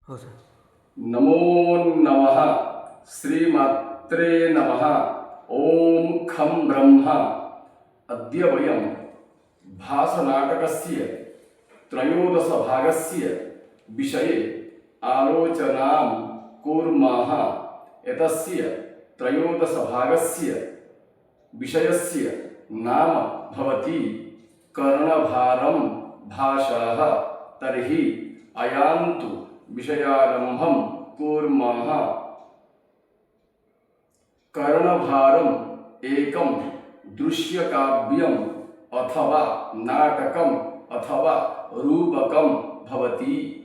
हो सर. नमो नमः श्रीमात्रे नमः. ओम खं ब्रह्म. अद्य वयं भासनाटकस्य त्रयोदशभागस्य विषये आलोचनां कुर्मः. एतस्य त्रयोदशभागस्य विषयस्य नाम भवति कर्णभारं भाषः. तर्हि अयान्तु विषयारम्भं कुर्मः. कर्णभारम् एकं दृश्यकाव्यम् अथवा नाटकम् अथवा रूपकं भवति.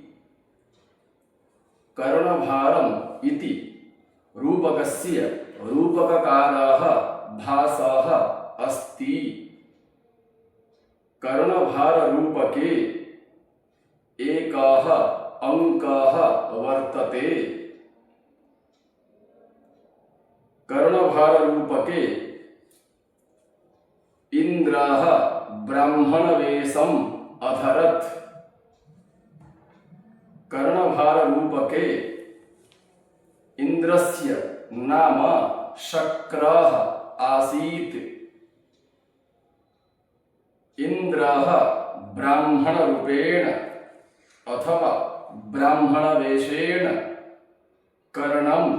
कर्णभारम् इति रूपकस्य रूपककारः भासः अस्ति. कर्णभाररूपके एकः अंकः वर्तते. कर्णभाररूपके इंद्रः ब्राह्मणवेशम् अधरत्. कर्णभाररूपके इंद्रस्य नाम शक्रः आसीत्. इंद्रः ब्राह्मणरूपेण अथवा ब्राह्मणवेशेन कर्णं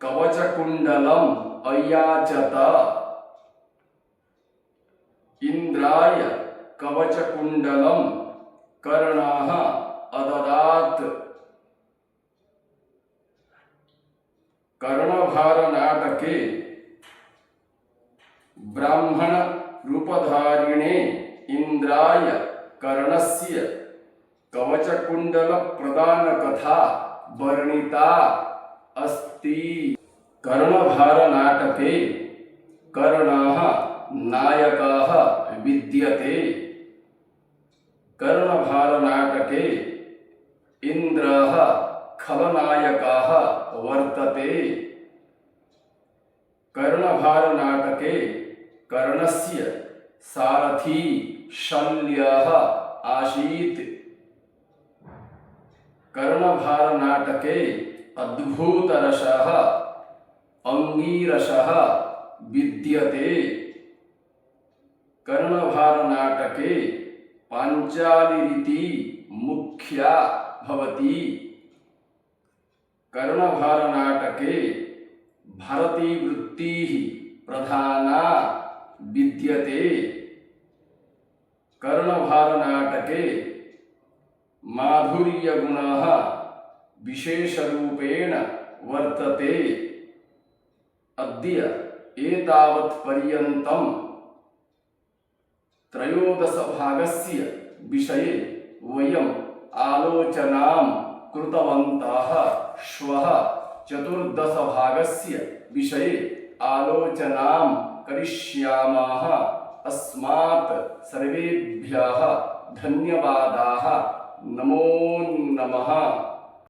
कवचकुण्डलम् अयाचत. इंद्राय कवचकुण्डलं कर्णः अददात्. कर्णभारनाटके ब्राह्मण रूपधारिणे इंद्राय कर्णस्य कवचकुण्डल प्रदान कथा वर्णिता अस्ति. कर्णभारनाटके कर्णः नायकः विद्यते. कर्णभारनाटके इंद्रः खलनायकः वर्तते. कर्णभारनाटके कर्णस्य सारथी शल्यः आसीत्. कर्णभारनाटके अद्भुतरसः अंगीरसः विद्यते. कर्णभारनाटके पाञ्चालीरीति मुख्या भवति. कर्णभारनाटके भारतीवृत्तिः प्रधाना विद्यते. कर्णभारनाटके माधुर्यगुणः विशेषरूपेण वर्तते. अद्य एतावत्पर्यन्तं त्रयोदशभागस्य विषये वयम् आलोचनां कृतवन्तः. श्वः चतुर्दशभागस्य विषये आलोचनां करिष्यामः. अस्मात् सर्वेभ्यः धन्यवादाः. नमो नमः.